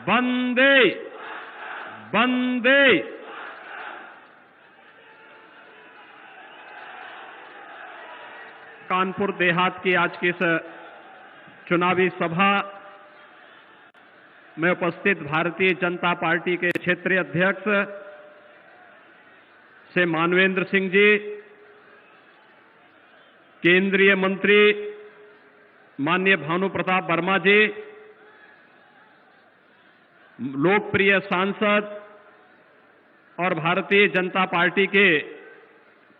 वंदे वंदे। कानपुर देहात की आज की इस चुनावी सभा में उपस्थित भारतीय जनता पार्टी के क्षेत्रीय अध्यक्ष से मानवेंद्र सिंह जी, केंद्रीय मंत्री माननीय भानु प्रताप वर्मा जी, लोकप्रिय सांसद और भारतीय जनता पार्टी के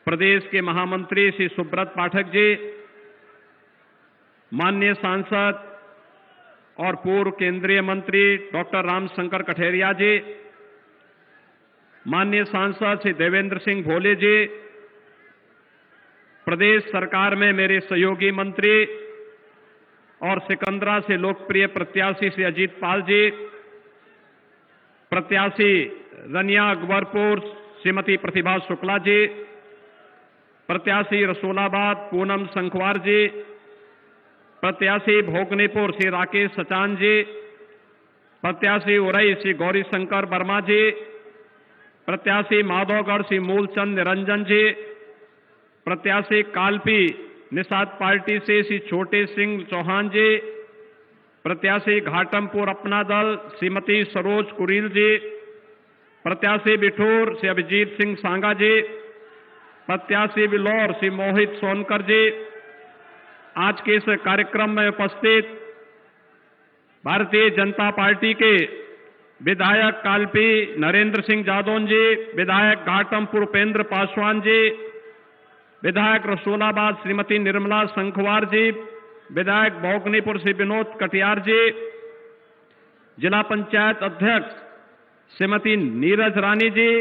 प्रदेश के महामंत्री श्री सुब्रत पाठक जी, माननीय सांसद और पूर्व केंद्रीय मंत्री डॉक्टर रामशंकर कठेरिया जी, माननीय सांसद श्री देवेंद्र सिंह भोले जी, प्रदेश सरकार में मेरे सहयोगी मंत्री और सिकंदरा से लोकप्रिय प्रत्याशी श्री अजीत पाल जी, प्रत्याशी रनिया अकबरपुर श्रीमती प्रतिभा शुक्ला जी, प्रत्याशी रसूलाबाद पूनम संखवार जी, प्रत्याशी भोगनीपुर श्री राकेश सचान जी, प्रत्याशी उरई श्री गौरी शंकर वर्मा जी, प्रत्याशी माधवगढ़ श्री मूलचंद निरंजन जी, प्रत्याशी कालपी निषाद पार्टी से श्री छोटे सिंह चौहान जी, प्रत्याशी घाटमपुर अपना दल श्रीमती सरोज कुरील जी, प्रत्याशी बिठूर श्री अभिजीत सिंह सांगा जी, प्रत्याशी बिलौर श्री मोहित सोनकर जी, आज के इस कार्यक्रम में उपस्थित भारतीय जनता पार्टी के विधायक कालपी नरेंद्र सिंह जादौन जी, विधायक घाटमपुर उपेंद्र पासवान जी, विधायक रसूलाबाद श्रीमती निर्मला संखवार जी, विधायक भोगनीपुर श्री विनोद कटियार जी, जिला पंचायत अध्यक्ष श्रीमती नीरज रानी जी,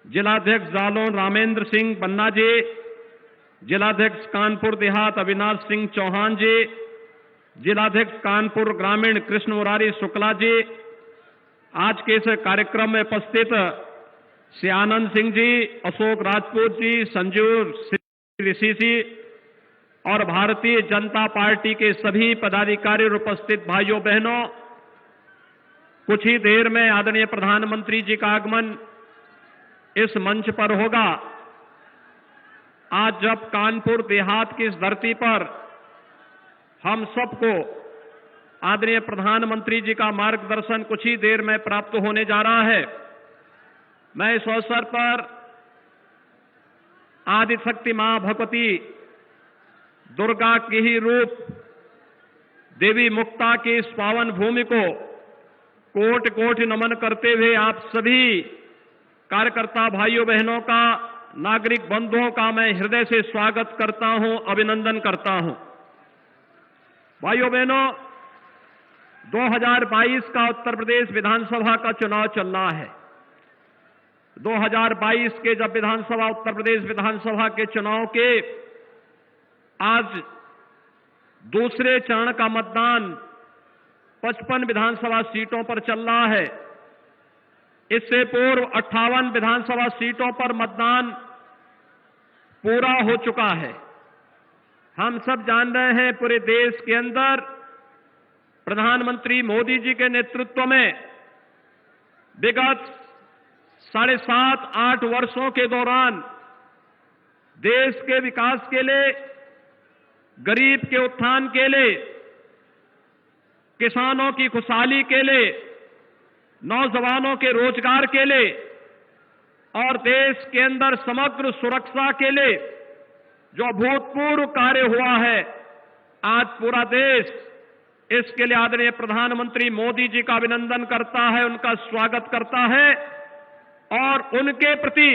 जिलाध्यक्ष जालौन रामेंद्र सिंह बन्ना जी, जिलाध्यक्ष कानपुर देहात अविनाश सिंह चौहान जी, जिलाध्यक्ष कानपुर ग्रामीण कृष्ण मुरारी शुक्ला जी, आज के इस कार्यक्रम में उपस्थित श्री आनंद सिंह जी, अशोक राजपूत जी, संजीव ऋषि जी और भारतीय जनता पार्टी के सभी पदाधिकारी और उपस्थित भाइयों बहनों, कुछ ही देर में आदरणीय प्रधानमंत्री जी का आगमन इस मंच पर होगा। आज जब कानपुर देहात की इस धरती पर हम सबको आदरणीय प्रधानमंत्री जी का मार्गदर्शन कुछ ही देर में प्राप्त होने जा रहा है, मैं इस अवसर पर आदिशक्ति मां भगवती दुर्गा के ही रूप देवी मुक्ता की इस पावन भूमि को कोटि कोटि नमन करते हुए आप सभी कार्यकर्ता भाइयों बहनों का, नागरिक बंधुओं का मैं हृदय से स्वागत करता हूं, अभिनंदन करता हूं। भाइयों बहनों, 2022 का उत्तर प्रदेश विधानसभा का चुनाव चल रहा है। 2022 के जब विधानसभा उत्तर प्रदेश विधानसभा के चुनाव के आज दूसरे चरण का मतदान 55 विधानसभा सीटों पर चल रहा है। इससे पूर्व 58 विधानसभा सीटों पर मतदान पूरा हो चुका है। हम सब जान रहे हैं पूरे देश के अंदर प्रधानमंत्री मोदी जी के नेतृत्व में विगत 7.5-8 वर्षों के दौरान देश के विकास के लिए, गरीब के उत्थान के लिए, किसानों की खुशहाली के लिए, नौजवानों के रोजगार के लिए और देश के अंदर समग्र सुरक्षा के लिए जो अभूतपूर्व कार्य हुआ है, आज पूरा देश इसके लिए आदरणीय प्रधानमंत्री मोदी जी का अभिनंदन करता है, उनका स्वागत करता है और उनके प्रति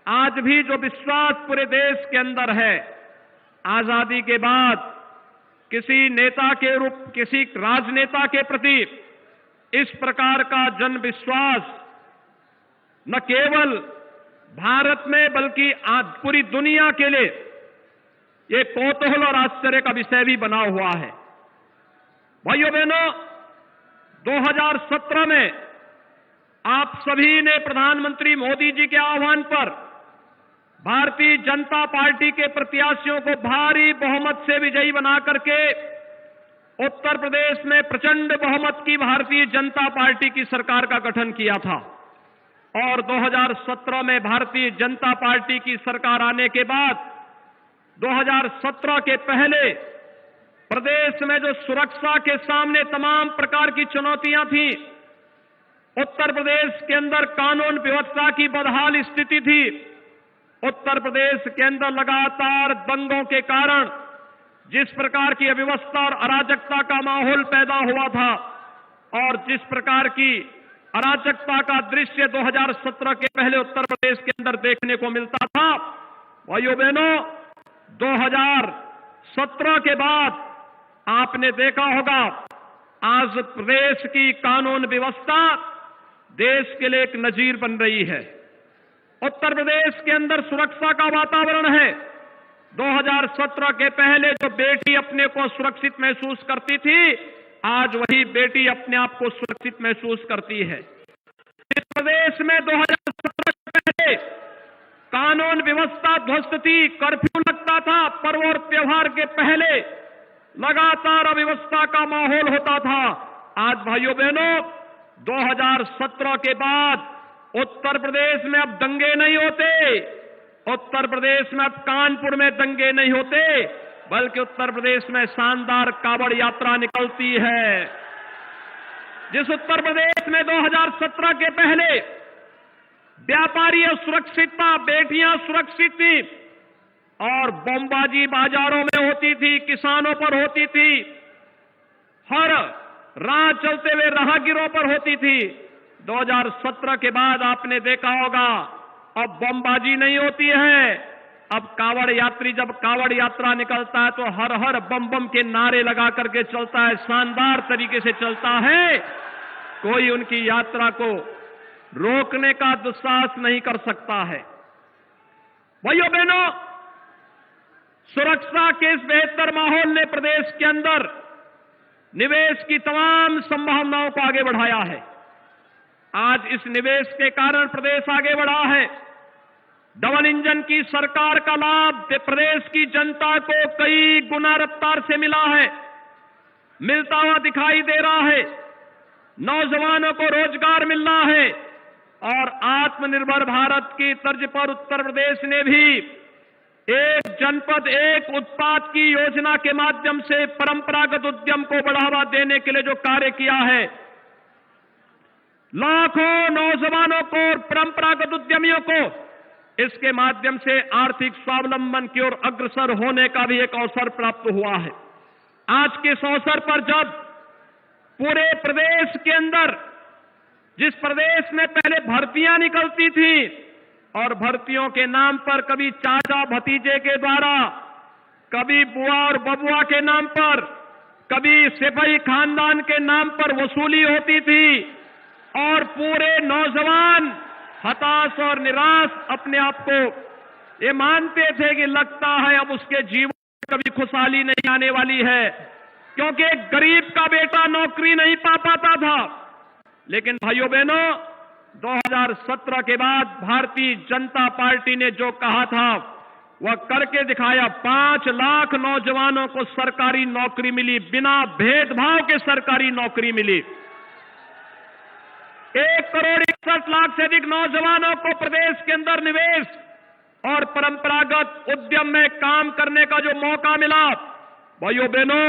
आज भी जो विश्वास पूरे देश के अंदर है, आजादी के बाद किसी नेता के रूप, किसी राजनेता के प्रति इस प्रकार का जन विश्वास न केवल भारत में बल्कि आज पूरी दुनिया के लिए ये कौतूहल और आश्चर्य का विषय भी बना हुआ है। भाइयों बहनों, 2017 में आप सभी ने प्रधानमंत्री मोदी जी के आह्वान पर भारतीय जनता पार्टी के प्रत्याशियों को भारी बहुमत से विजयी बना करके उत्तर प्रदेश में प्रचंड बहुमत की भारतीय जनता पार्टी की सरकार का गठन किया था और 2017 में भारतीय जनता पार्टी की सरकार आने के बाद 2017 के पहले प्रदेश में जो सुरक्षा के सामने तमाम प्रकार की चुनौतियां थी, उत्तर प्रदेश के अंदर कानून व्यवस्था की बदहाल स्थिति थी, उत्तर प्रदेश के अंदर लगातार दंगों के कारण जिस प्रकार की अव्यवस्था और अराजकता का माहौल पैदा हुआ था और जिस प्रकार की अराजकता का दृश्य 2017 के पहले उत्तर प्रदेश के अंदर देखने को मिलता था, भाइयों बहनों, 2017 के बाद आपने देखा होगा आज प्रदेश की कानून व्यवस्था देश के लिए एक नजीर बन रही है। उत्तर प्रदेश के अंदर सुरक्षा का वातावरण है। 2017 के पहले जो बेटी अपने को सुरक्षित महसूस करती थी, आज वही बेटी अपने आप को सुरक्षित महसूस करती है। इस प्रदेश में 2017 के पहले कानून व्यवस्था ध्वस्त थी, कर्फ्यू लगता था, पर्व और त्योहार के पहले लगातार अव्यवस्था का माहौल होता था। आज भाइयों बहनों, 2017 के बाद उत्तर प्रदेश में अब दंगे नहीं होते, उत्तर प्रदेश में अब कानपुर में दंगे नहीं होते, बल्कि उत्तर प्रदेश में शानदार कावड़ यात्रा निकलती है। जिस उत्तर प्रदेश में 2017 के पहले व्यापारी सुरक्षित था, बेटियां सुरक्षित थी और बमबाजी बाजारों में होती थी, किसानों पर होती थी, हर राह चलते हुए राहगीरों पर होती थी, 2017 के बाद आपने देखा होगा अब बमबाजी नहीं होती है। अब कावड़ यात्री जब कावड़ यात्रा निकलता है तो हर हर बम बम के नारे लगा करके चलता है, शानदार तरीके से चलता है। कोई उनकी यात्रा को रोकने का दुस्साहस नहीं कर सकता है। भाइयों बहनों, सुरक्षा के इस बेहतर माहौल ने प्रदेश के अंदर निवेश की तमाम संभावनाओं को आगे बढ़ाया है। आज इस निवेश के कारण प्रदेश आगे बढ़ा है। डबल इंजन की सरकार का लाभ प्रदेश की जनता को कई गुना रफ्तार से मिला है, मिलता हुआ दिखाई दे रहा है। नौजवानों को रोजगार मिल रहा है और आत्मनिर्भर भारत की तर्ज पर उत्तर प्रदेश ने भी एक जनपद एक उत्पाद की योजना के माध्यम से परंपरागत उद्यम को बढ़ावा देने के लिए जो कार्य किया है, लाखों नौजवानों को और परंपरागत उद्यमियों को इसके माध्यम से आर्थिक स्वावलंबन की ओर अग्रसर होने का भी एक अवसर प्राप्त हुआ है। आज के इस अवसर पर जब पूरे प्रदेश के अंदर, जिस प्रदेश में पहले भर्तियां निकलती थी और भर्तियों के नाम पर कभी चाचा भतीजे के द्वारा, कभी बुआ और बबुआ के नाम पर, कभी सिपाही खानदान के नाम पर वसूली होती थी और पूरे नौजवान हताश और निराश अपने आप को ये मानते थे कि लगता है अब उसके जीवन में कभी खुशहाली नहीं आने वाली है, क्योंकि एक गरीब का बेटा नौकरी नहीं पा पाता था। लेकिन भाइयों बहनों, 2017 के बाद भारतीय जनता पार्टी ने जो कहा था वह करके दिखाया। 5 लाख नौजवानों को सरकारी नौकरी मिली, बिना भेदभाव के सरकारी नौकरी मिली। 1 करोड़ 61 लाख से अधिक नौजवानों को प्रदेश के अंदर निवेश और परंपरागत उद्यम में काम करने का जो मौका मिला, भाइयों बहनों,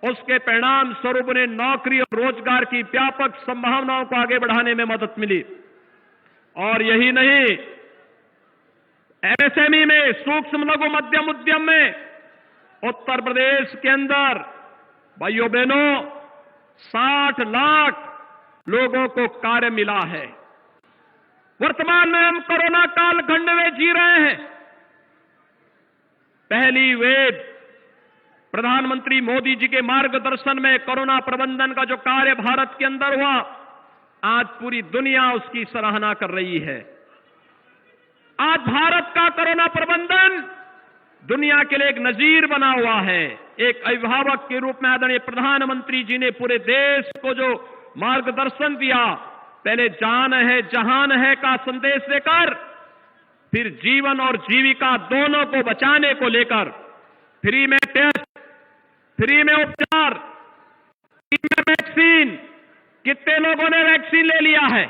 उसके परिणाम स्वरूप उन्हें नौकरी और रोजगार की व्यापक संभावनाओं को आगे बढ़ाने में मदद मिली। और यही नहीं, एमएसएमई में, सूक्ष्म लघु मध्यम उद्यम में उत्तर प्रदेश के अंदर भाइयों बहनों 60 लाख लोगों को कार्य मिला है। वर्तमान में हम कोरोना कालखंड में जी रहे हैं। पहली वेव प्रधानमंत्री मोदी जी के मार्गदर्शन में कोरोना प्रबंधन का जो कार्य भारत के अंदर हुआ, आज पूरी दुनिया उसकी सराहना कर रही है। आज भारत का कोरोना प्रबंधन दुनिया के लिए एक नजीर बना हुआ है। एक अभिभावक के रूप में आदरणीय प्रधानमंत्री जी ने पूरे देश को जो मार्गदर्शन दिया, पहले जान है जहान है का संदेश देकर, फिर जीवन और जीविका दोनों को बचाने को लेकर फ्री में टेस्ट, फ्री में उपचार, फ्री में वैक्सीन, कितने लोगों ने वैक्सीन ले लिया है?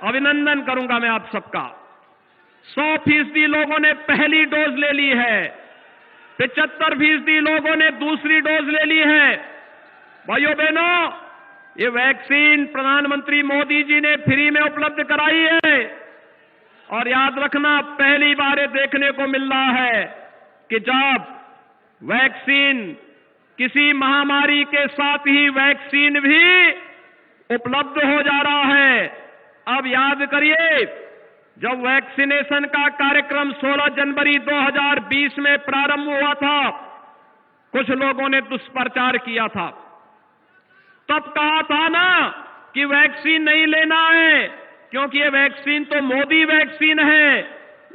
अभिनंदन करूंगा मैं आप सबका। 100% लोगों ने पहली डोज ले ली है, 75% लोगों ने दूसरी डोज ले ली है। भाइयों बहनों, ये वैक्सीन प्रधानमंत्री मोदी जी ने फ्री में उपलब्ध कराई है। और याद रखना, पहली बार ये देखने को मिल रहा है कि जब वैक्सीन, किसी महामारी के साथ ही वैक्सीन भी उपलब्ध हो जा रहा है। अब याद करिए, जब वैक्सीनेशन का कार्यक्रम 16 जनवरी 2020 में प्रारंभ हुआ था, कुछ लोगों ने दुष्प्रचार किया था। तब कहा था ना कि वैक्सीन नहीं लेना है, क्योंकि ये वैक्सीन तो मोदी वैक्सीन है,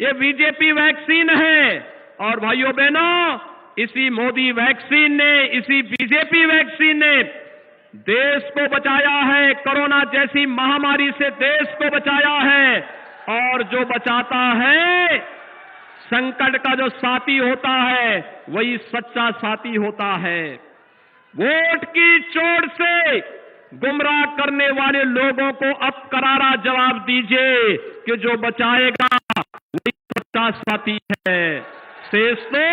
ये बीजेपी वैक्सीन है। और भाइयों बहनों, इसी मोदी वैक्सीन ने, इसी बीजेपी वैक्सीन ने देश को बचाया है, कोरोना जैसी महामारी से देश को बचाया है। और जो बचाता है, संकट का जो साथी होता है, वही सच्चा साथी होता है। वोट की चोट से गुमराह करने वाले लोगों को अब करारा जवाब दीजिए कि जो बचाएगा वही सच्चा साथी है, शेष तो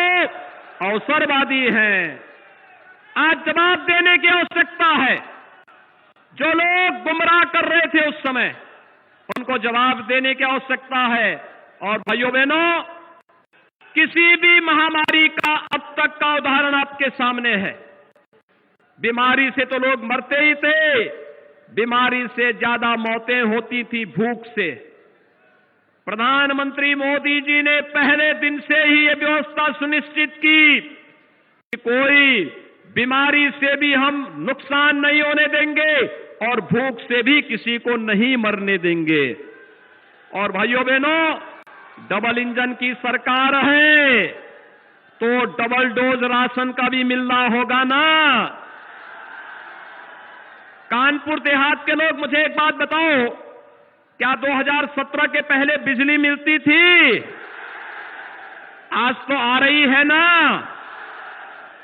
अवसरवादी हैं। आज जवाब देने की आवश्यकता है। जो लोग गुमराह कर रहे थे उस समय, उनको जवाब देने की आवश्यकता है। और भाइयों बहनों, किसी भी महामारी का अब तक का उदाहरण आपके सामने है। बीमारी से तो लोग मरते ही थे, बीमारी से ज्यादा मौतें होती थी भूख से। प्रधानमंत्री मोदी जी ने पहले दिन से ही यह व्यवस्था सुनिश्चित की कि कोई बीमारी से भी हम नुकसान नहीं होने देंगे और भूख से भी किसी को नहीं मरने देंगे। और भाइयों बहनों, डबल इंजन की सरकार है तो डबल डोज राशन का भी मिलना होगा ना। कानपुर देहात के लोग मुझे एक बात बताओ, क्या 2017 के पहले बिजली मिलती थी? आज तो आ रही है ना।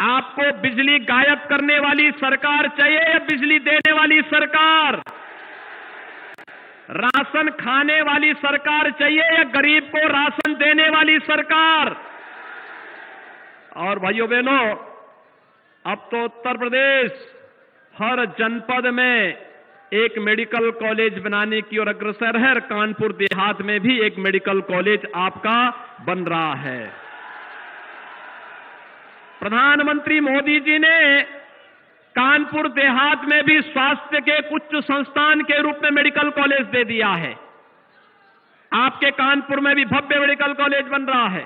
आपको बिजली गायब करने वाली सरकार चाहिए या बिजली देने वाली सरकार? राशन खाने वाली सरकार चाहिए या गरीब को राशन देने वाली सरकार? और भाइयों बहनों, अब तो उत्तर प्रदेश हर जनपद में एक मेडिकल कॉलेज बनाने की ओर अग्रसर है। कानपुर देहात में भी एक मेडिकल कॉलेज आपका बन रहा है। प्रधानमंत्री मोदी जी ने कानपुर देहात में भी स्वास्थ्य के उच्च संस्थान के रूप में मेडिकल कॉलेज दे दिया है। आपके कानपुर में भी भव्य मेडिकल कॉलेज बन रहा है।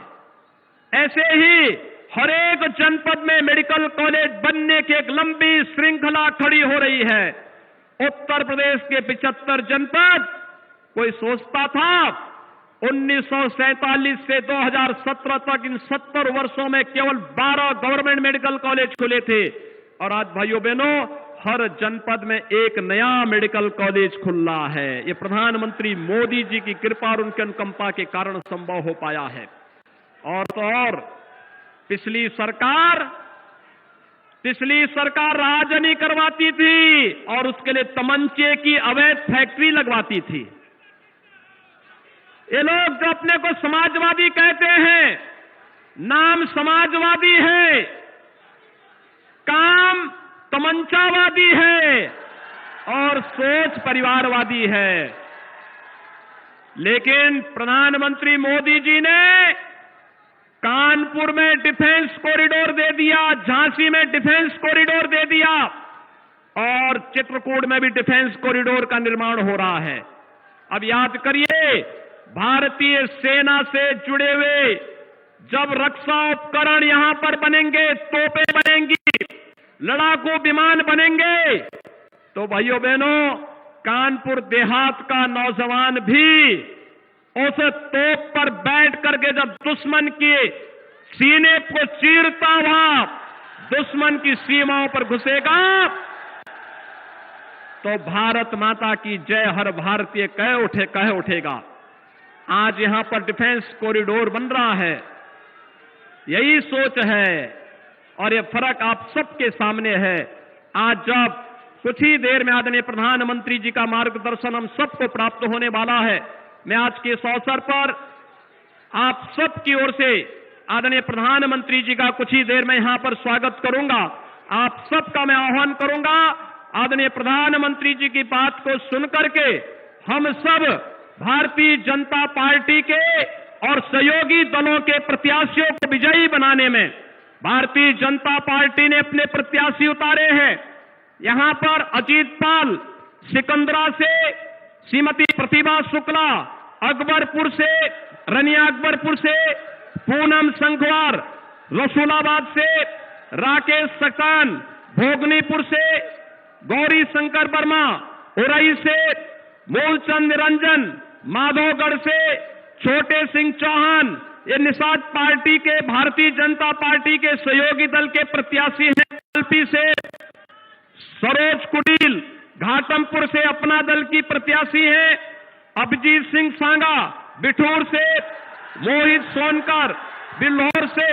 ऐसे ही हर एक जनपद में मेडिकल कॉलेज बनने की एक लंबी श्रृंखला खड़ी हो रही है। उत्तर प्रदेश के 75 जनपद, कोई सोचता था 1947 से 2017 तक इन 70 वर्षों में केवल 12 गवर्नमेंट मेडिकल कॉलेज खुले थे। और आज भाइयों बहनों, हर जनपद में एक नया मेडिकल कॉलेज खुल रहा है। ये प्रधानमंत्री मोदी जी की कृपा और उनके अनुकंपा के कारण संभव हो पाया है। और तो और पिछली सरकार राजनी करवाती थी और उसके लिए तमंचे की अवैध फैक्ट्री लगवाती थी। ये लोग जो अपने को समाजवादी कहते हैं, नाम समाजवादी है, काम तमंचावादी है और सोच परिवारवादी है। लेकिन प्रधानमंत्री मोदी जी ने कानपुर में डिफेंस कॉरिडोर दे दिया, झांसी में डिफेंस कॉरिडोर दे दिया और चित्रकूट में भी डिफेंस कॉरिडोर का निर्माण हो रहा है। अब याद करिए, भारतीय सेना से जुड़े हुए जब रक्षा उपकरण यहां पर बनेंगे, तोपें बनेंगी, लड़ाकू विमान बनेंगे, तो भाइयों बहनों, कानपुर देहात का नौजवान भी उस तोप पर बैठ करके जब दुश्मन के सीने को चीरता हुआ दुश्मन की सीमाओं पर घुसेगा तो भारत माता की जय हर भारतीय कह उठेगा। आज यहां पर डिफेंस कॉरिडोर बन रहा है। यही सोच है और ये फर्क आप सबके सामने है। आज जब कुछ ही देर में आदरणीय प्रधानमंत्री जी का मार्गदर्शन हम सबको प्राप्त होने वाला है, मैं आज के इस अवसर पर आप सबकी ओर से आदरणीय प्रधानमंत्री जी का कुछ ही देर में यहां पर स्वागत करूंगा। आप सबका मैं आह्वान करूंगा, आदरणीय प्रधानमंत्री जी की बात को सुनकर के हम सब भारतीय जनता पार्टी के और सहयोगी दलों के प्रत्याशियों को विजयी बनाने में, भारतीय जनता पार्टी ने अपने प्रत्याशी उतारे हैं। यहां पर अजीत पाल सिकंदरा से, श्रीमती प्रतिभा शुक्ला अकबरपुर से, रनिया अकबरपुर से, पूनम संखवार रसूलाबाद से, राकेश सक्सेना भोगनीपुर से, गौरी शंकर वर्मा उरई से, मूलचंद निरंजन माधोगढ़ से, छोटे सिंह चौहान ये निषाद पार्टी के, भारतीय जनता पार्टी के सहयोगी दल के प्रत्याशी हैं। कल्पी से सरोज कुटील घाटमपुर से अपना दल की प्रत्याशी हैं। अभिजीत सिंह सांगा बिठूर से, मोहित सोनकर बिल्हौर से,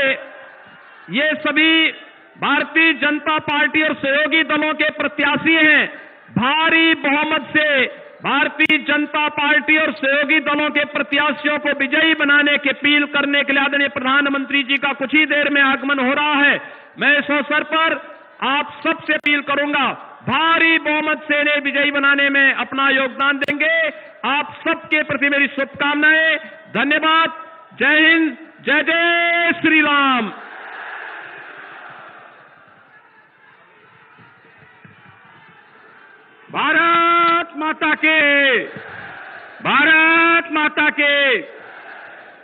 ये सभी भारतीय जनता पार्टी और सहयोगी दलों के प्रत्याशी हैं। भारी बहुमत से भारतीय जनता पार्टी और सहयोगी दलों के प्रत्याशियों को विजयी बनाने की अपील करने के लिए आदरणीय प्रधानमंत्री जी का कुछ ही देर में आगमन हो रहा है। मैं इस अवसर पर आप सबसे अपील करूंगा, भारी बहुमत से इन्हें विजयी बनाने में अपना योगदान देंगे। आप सबके प्रति मेरी शुभकामनाएं। धन्यवाद। जय हिंद, जय जय श्री राम। भारत माता के, भारत माता के।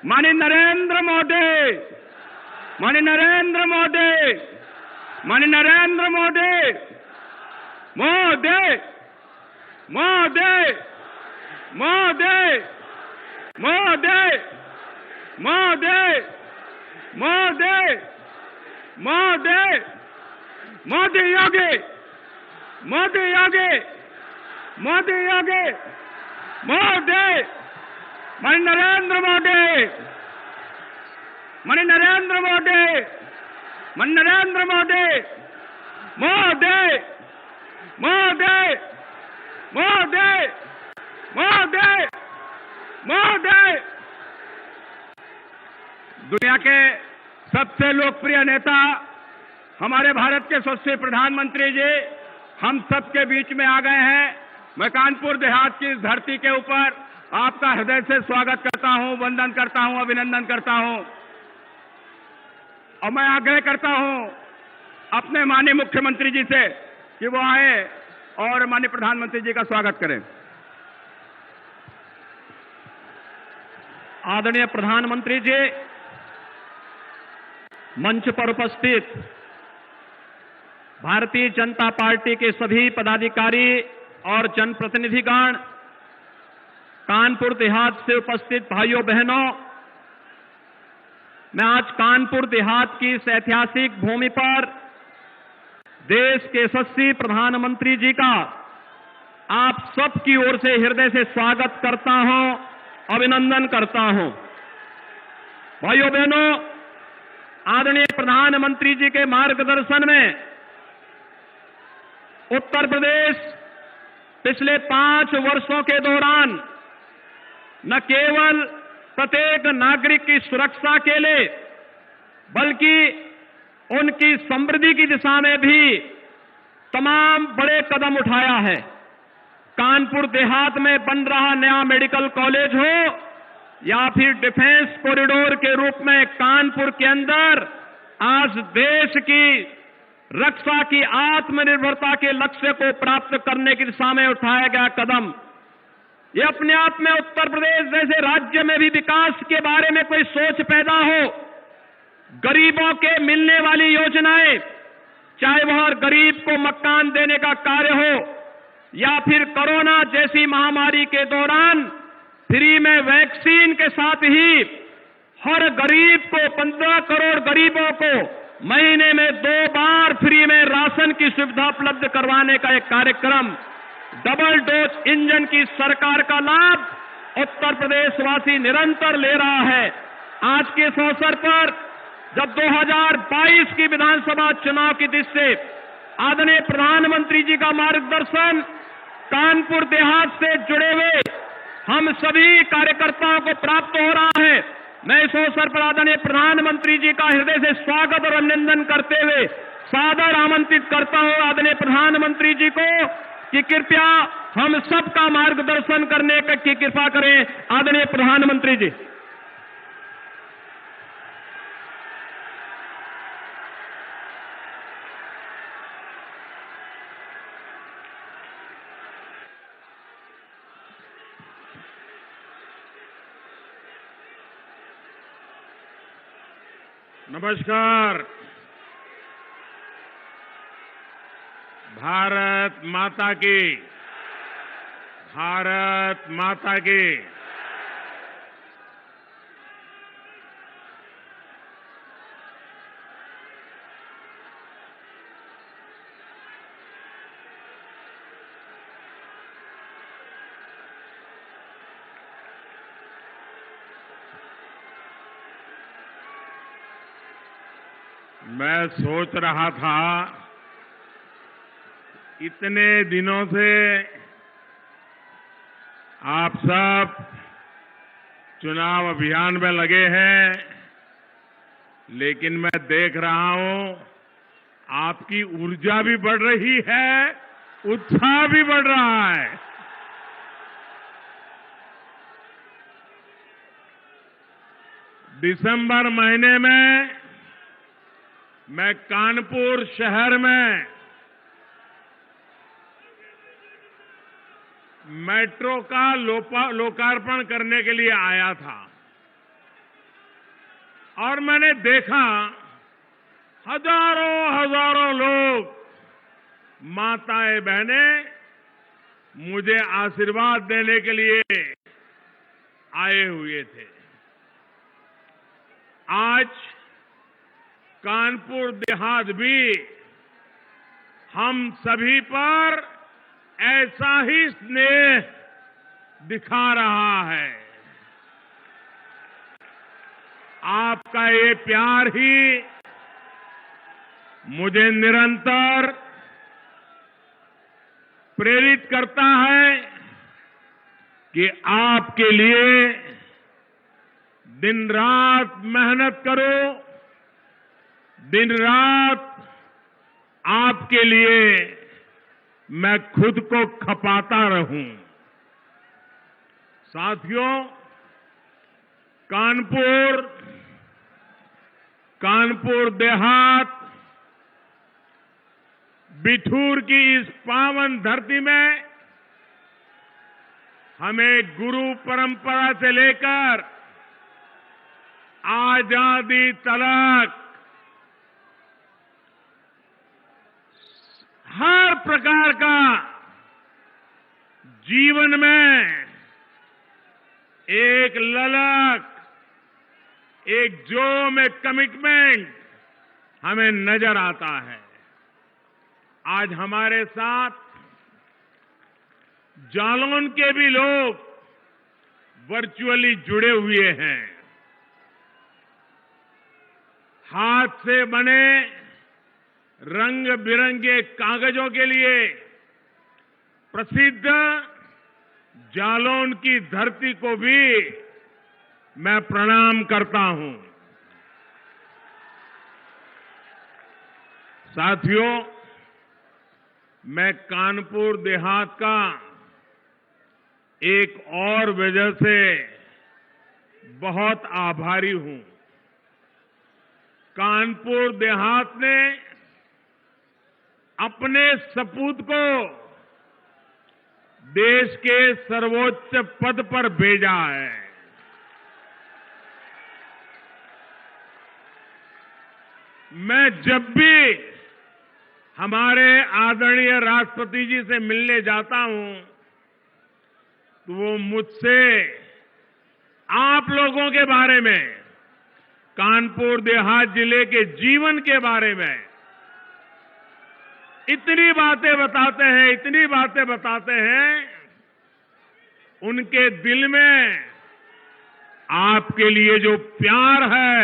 माननीय नरेंद्र मोदी, माननीय नरेंद्र मोदी, माननीय नरेंद्र मोदी, मोदी मोदी मोदी मोदी मोदी मोदी मोदी मोदी योगी, मोदी योगी, मोदी योगी, मोदी, माननीय नरेंद्र मोदी, माननीय नरेंद्र मोदी, माननीय नरेंद्र मोदी, मोदी मोदी मोदी मोदी मोदी। दुनिया के सबसे लोकप्रिय नेता हमारे भारत के यशस्वी प्रधानमंत्री जी हम सबके बीच में आ गए हैं। मैं कानपुर देहात की इस धरती के ऊपर आपका हृदय से स्वागत करता हूं, वंदन करता हूं, अभिनंदन करता हूं और मैं आग्रह करता हूं अपने माननीय मुख्यमंत्री जी से कि वो आए और माननीय प्रधानमंत्री जी का स्वागत करें। आदरणीय प्रधानमंत्री जी, मंच पर उपस्थित भारतीय जनता पार्टी के सभी पदाधिकारी और जनप्रतिनिधिगण, कानपुर देहात से उपस्थित भाइयों बहनों, मैं आज कानपुर देहात की इस ऐतिहासिक भूमि पर देश के यशस्वी प्रधानमंत्री जी का आप सबकी ओर से हृदय से स्वागत करता हूं, अभिनंदन करता हूं। भाइयों बहनों, आदरणीय प्रधानमंत्री जी के मार्गदर्शन में उत्तर प्रदेश पिछले 5 वर्षों के दौरान न केवल प्रत्येक नागरिक की सुरक्षा के लिए बल्कि उनकी समृद्धि की दिशा में भी तमाम बड़े कदम उठाया है। कानपुर देहात में बन रहा नया मेडिकल कॉलेज हो या फिर डिफेंस कॉरिडोर के रूप में कानपुर के अंदर आज देश की रक्षा की आत्मनिर्भरता के लक्ष्य को प्राप्त करने की दिशा में उठाया गया कदम, ये अपने आप में उत्तर प्रदेश जैसे राज्य में भी विकास के बारे में कोई सोच पैदा हो, गरीबों के मिलने वाली योजनाएं, चाहे वह गरीब को मकान देने का कार्य हो या फिर कोरोना जैसी महामारी के दौरान फ्री में वैक्सीन के साथ ही हर गरीब को 15 करोड़ गरीबों को महीने में 2 बार फ्री में राशन की सुविधा उपलब्ध करवाने का एक कार्यक्रम, डबल डोज इंजन की सरकार का लाभ उत्तर प्रदेश वासी निरंतर ले रहा है। आज के इस अवसर पर जब 2022 की विधानसभा चुनाव की दृष्टि से आदरणीय प्रधानमंत्री जी का मार्गदर्शन कानपुर देहात से जुड़े हुए हम सभी कार्यकर्ताओं को प्राप्त हो रहा है। मैं इस अवसर पर आदरणीय प्रधानमंत्री जी का हृदय से स्वागत और अभिनंदन करते हुए सादर आमंत्रित करता हूं आदरणीय प्रधानमंत्री जी को कि कृपया हम सबका मार्गदर्शन करने की कृपा करें। आदरणीय प्रधानमंत्री जी। नमस्कार। भारत माता की, भारत माता की। मैं सोच रहा था इतने दिनों से आप सब चुनाव अभियान में लगे हैं, लेकिन मैं देख रहा हूं आपकी ऊर्जा भी बढ़ रही है, उत्साह भी बढ़ रहा है। दिसंबर महीने में मैं कानपुर शहर में मेट्रो का लोकार्पण करने के लिए आया था और मैंने देखा हजारों लोग, माताएं बहनें मुझे आशीर्वाद देने के लिए आए हुए थे। आज कानपुर देहात भी हम सभी पर ऐसा ही स्नेह दिखा रहा है। आपका ये प्यार ही मुझे निरंतर प्रेरित करता है कि आपके लिए दिन रात मेहनत करो, दिन रात आपके लिए मैं खुद को खपाता रहूं। साथियों, कानपुर देहात बिठूर की इस पावन धरती में हमें गुरु परंपरा से लेकर आजादी तक हर प्रकार का जीवन में एक ललक, एक जोम, एक कमिटमेंट हमें नजर आता है। आज हमारे साथ जालौन के भी लोग वर्चुअली जुड़े हुए हैं। हाथ से बने रंग बिरंगे कागजों के लिए प्रसिद्ध जालौन की धरती को भी मैं प्रणाम करता हूं। साथियों, मैं कानपुर देहात का एक और वजह से बहुत आभारी हूं। कानपुर देहात ने अपने सपूत को देश के सर्वोच्च पद पर भेजा है। मैं जब भी हमारे आदरणीय राष्ट्रपति जी से मिलने जाता हूं तो वो मुझसे आप लोगों के बारे में, कानपुर देहात जिले के जीवन के बारे में इतनी बातें बताते हैं, उनके दिल में आपके लिए जो प्यार है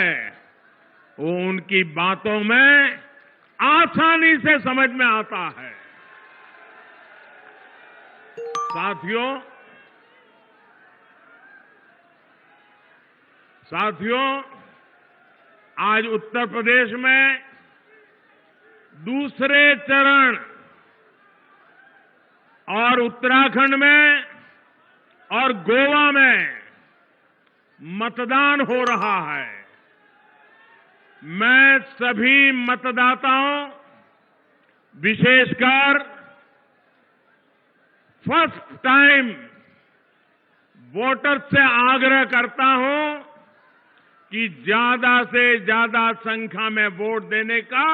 वो उनकी बातों में आसानी से समझ में आता है। साथियों, आज उत्तर प्रदेश में दूसरे चरण और उत्तराखंड में और गोवा में मतदान हो रहा है। मैं सभी मतदाताओं, विशेषकर फर्स्ट टाइम वोटर से आग्रह करता हूं कि ज्यादा से ज्यादा संख्या में वोट देने का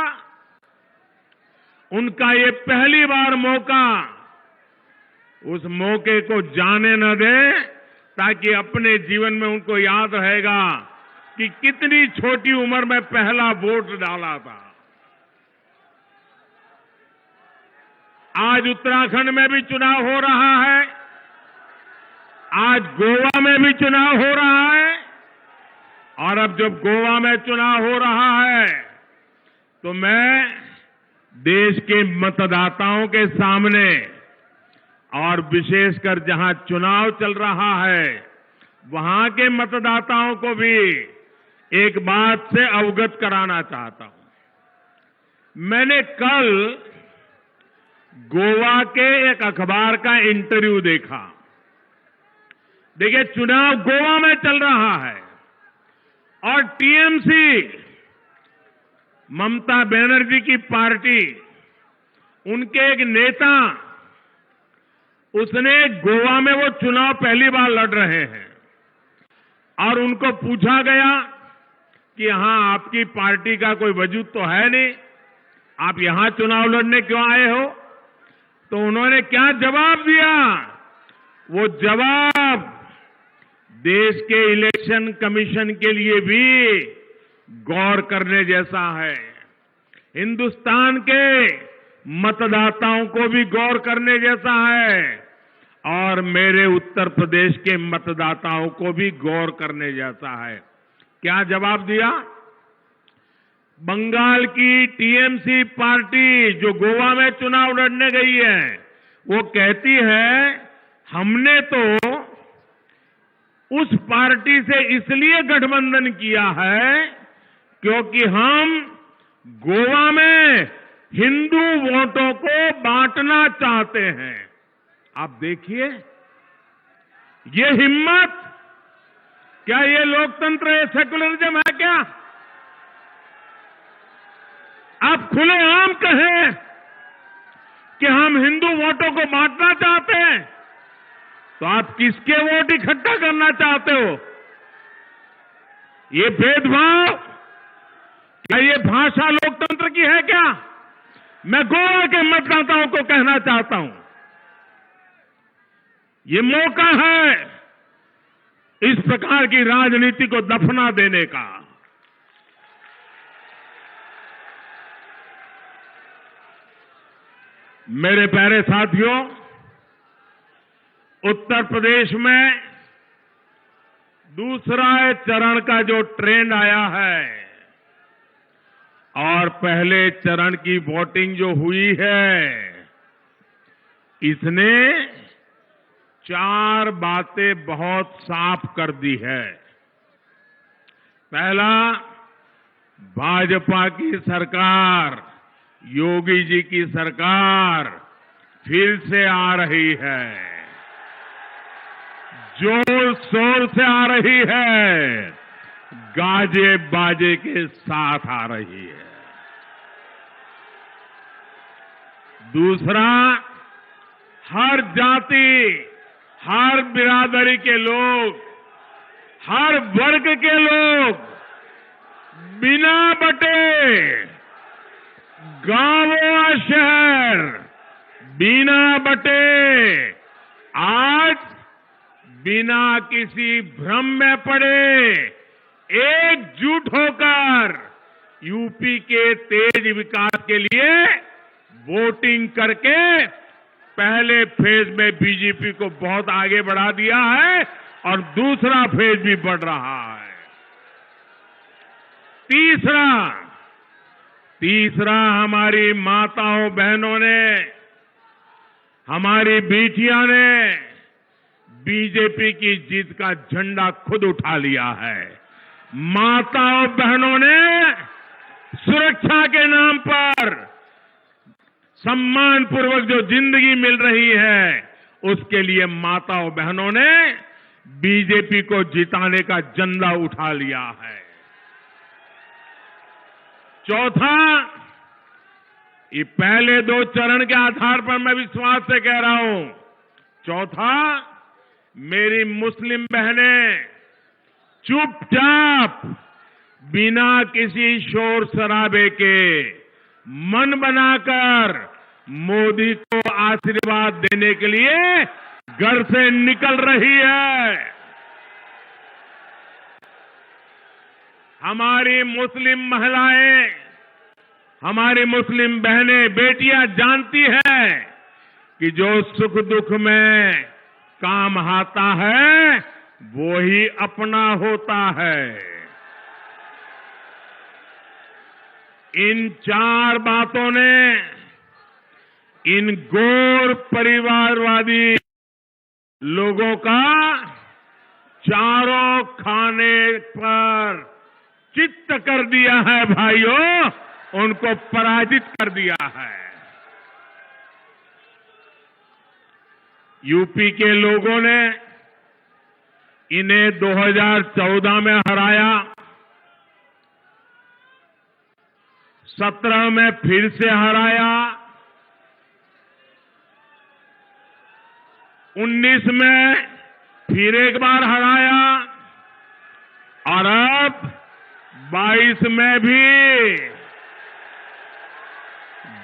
उनका ये पहली बार मौका, उस मौके को जाने न दें, ताकि अपने जीवन में उनको याद रहेगा कि कितनी छोटी उम्र में पहला वोट डाला था। आज उत्तराखंड में भी चुनाव हो रहा है, आज गोवा में भी चुनाव हो रहा है, और अब जब गोवा में चुनाव हो रहा है तो मैं देश के मतदाताओं के सामने, और विशेषकर जहां चुनाव चल रहा है वहां के मतदाताओं को भी एक बात से अवगत कराना चाहता हूं। मैंने कल गोवा के एक अखबार का इंटरव्यू देखा। देखिए, चुनाव गोवा में चल रहा है और टीएमसी, ममता बनर्जी की पार्टी, उनके एक नेता, उसने गोवा में, वो चुनाव पहली बार लड़ रहे हैं, और उनको पूछा गया कि यहां आपकी पार्टी का कोई वजूद तो है नहीं, आप यहां चुनाव लड़ने क्यों आए हो? तो उन्होंने क्या जवाब दिया? वो जवाब देश के इलेक्शन कमीशन के लिए भी गौर करने जैसा है, हिंदुस्तान के मतदाताओं को भी गौर करने जैसा है, और मेरे उत्तर प्रदेश के मतदाताओं को भी गौर करने जैसा है। क्या जवाब दिया? बंगाल की टीएमसी पार्टी जो गोवा में चुनाव लड़ने गई है, वो कहती है हमने तो उस पार्टी से इसलिए गठबंधन किया है क्योंकि हम गोवा में हिंदू वोटों को बांटना चाहते हैं। आप देखिए, ये हिम्मत, क्या ये लोकतंत्र है, सेकुलरिज्म है क्या? आप खुलेआम कहें कि हम हिंदू वोटों को बांटना चाहते हैं, तो आप किसके वोट इकट्ठा करना चाहते हो? ये भेदभाव, क्या ये भाषा लोकतंत्र की है क्या? मैं गोवा के मतदाताओं को कहना चाहता हूं, ये मौका है इस प्रकार की राजनीति को दफना देने का। मेरे प्यारे साथियों, उत्तर प्रदेश में दूसरा चरण का जो ट्रेंड आया है और पहले चरण की वोटिंग जो हुई है, इसने 4 बातें बहुत साफ कर दी है। पहला, भाजपा की सरकार, योगी जी की सरकार फिर से आ रही है, जोर शोर से आ रही है, गाजे बाजे के साथ आ रही है। दूसरा, हर जाति, हर बिरादरी के लोग, हर वर्ग के लोग बिना बटे, गांव और शहर बिना बटे, आज बिना किसी भ्रम में पड़े एकजुट होकर यूपी के तेज विकास के लिए वोटिंग करके पहले फेज में बीजेपी को बहुत आगे बढ़ा दिया है और दूसरा फेज भी बढ़ रहा है। तीसरा हमारी माताओं बहनों ने, हमारी बेटियां ने बीजेपी की जीत का झंडा खुद उठा लिया है। माताओं बहनों ने सुरक्षा के नाम पर सम्मानपूर्वक जो जिंदगी मिल रही है, उसके लिए माताओं बहनों ने बीजेपी को जिताने का झंडा उठा लिया है। चौथा, ये पहले 2 चरण के आधार पर मैं विश्वास से कह रहा हूं। चौथा, मेरी मुस्लिम बहनें चुपचाप बिना किसी शोर शराबे के मन बनाकर मोदी को आशीर्वाद देने के लिए घर से निकल रही है। हमारी मुस्लिम महिलाएं, हमारी मुस्लिम बहनें, बेटियां जानती हैं कि जो सुख दुख में काम आता है वो ही अपना होता है। इन 4 बातों ने इन गौर परिवारवादी लोगों का चारों खाने पर चित्त कर दिया है भाइयों, उनको पराजित कर दिया है। यूपी के लोगों ने इन्हें 2014 में हराया, 17 में फिर से हराया, 19 में फिर एक बार हराया और अब 22 में भी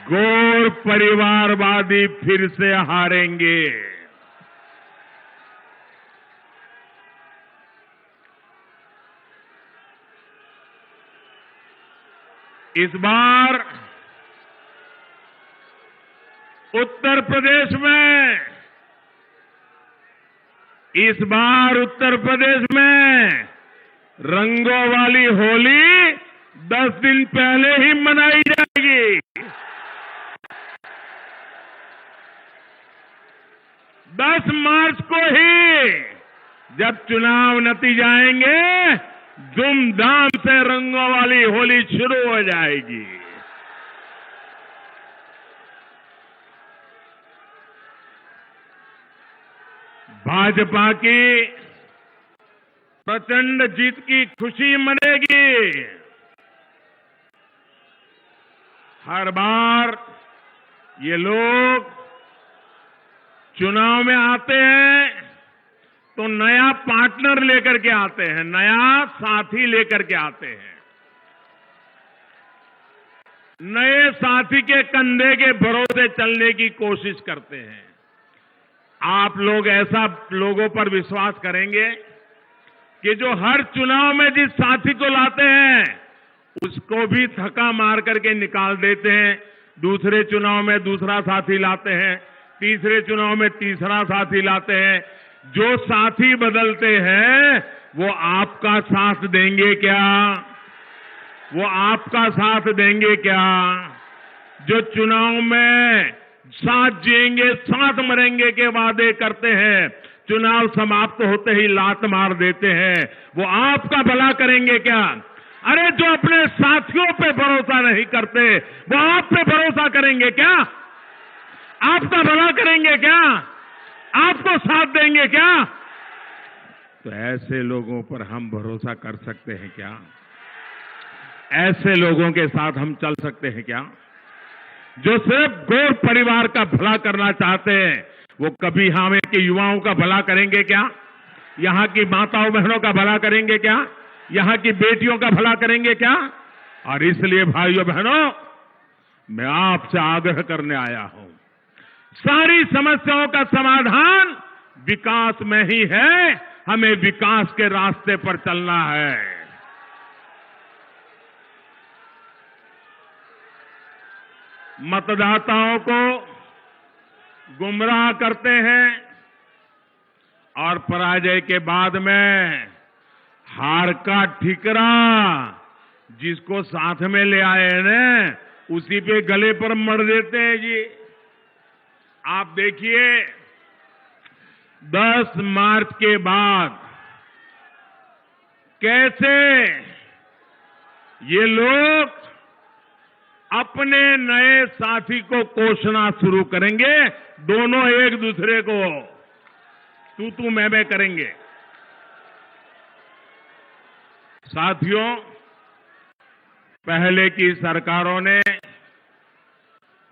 गौर परिवारवादी फिर से हारेंगे। इस बार उत्तर प्रदेश में रंगों वाली होली 10 दिन पहले ही मनाई जाएगी। 10 मार्च को ही जब चुनाव नतीजे आएंगे, धूमधाम से रंगों वाली होली शुरू हो जाएगी। भाजपा की प्रचंड जीत की खुशी मनेगी। हर बार ये लोग चुनाव में आते हैं तो नया पार्टनर लेकर के आते हैं, नया साथी लेकर के आते हैं। नए साथी के कंधे के भरोसे चलने की कोशिश करते हैं। आप लोग ऐसा लोगों पर विश्वास करेंगे कि जो हर चुनाव में जिस साथी को लाते हैं उसको भी धक्का मार करके निकाल देते हैं, दूसरे चुनाव में दूसरा साथी लाते हैं, तीसरे चुनाव में तीसरा साथी लाते हैं। जो साथी बदलते हैं वो आपका साथ देंगे क्या? वो आपका साथ देंगे क्या? जो चुनाव में साथ जिएंगे साथ मरेंगे के वादे करते हैं, चुनाव समाप्त होते ही लात मार देते हैं, वो आपका भला करेंगे क्या? अरे जो अपने साथियों पे भरोसा नहीं करते वो आप पे भरोसा करेंगे क्या? आपका भला करेंगे क्या? आपको साथ देंगे क्या? तो ऐसे लोगों पर हम भरोसा कर सकते हैं क्या? ऐसे लोगों के साथ हम चल सकते हैं क्या? जो सिर्फ गौर परिवार का भला करना चाहते हैं, वो कभी हमें के युवाओं का भला करेंगे क्या? यहां की माताओं बहनों का भला करेंगे क्या? यहां की बेटियों का भला करेंगे क्या? और इसलिए भाइयों बहनों, मैं आपसे आग्रह करने आया हूं, सारी समस्याओं का समाधान विकास में ही है, हमें विकास के रास्ते पर चलना है। मतदाताओं को गुमराह करते हैं और पराजय के बाद में हार का ठिकरा जिसको साथ में ले आए हैं ना, उसी पे गले पर मर देते हैं जी। आप देखिए 10 मार्च के बाद कैसे ये लोग अपने नए साथी को कोसना शुरू करेंगे। दोनों एक दूसरे को तू मैं करेंगे। साथियों, पहले की सरकारों ने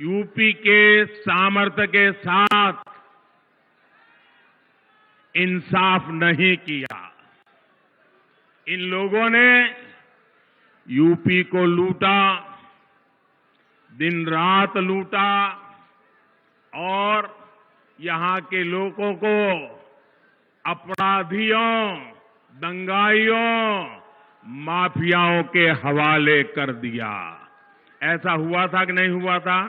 यूपी के सामर्थ्य के साथ इंसाफ नहीं किया। इन लोगों ने यूपी को लूटा, दिन रात लूटा और यहां के लोगों को अपराधियों, दंगाइयों, माफियाओं के हवाले कर दिया। ऐसा हुआ था कि नहीं हुआ था?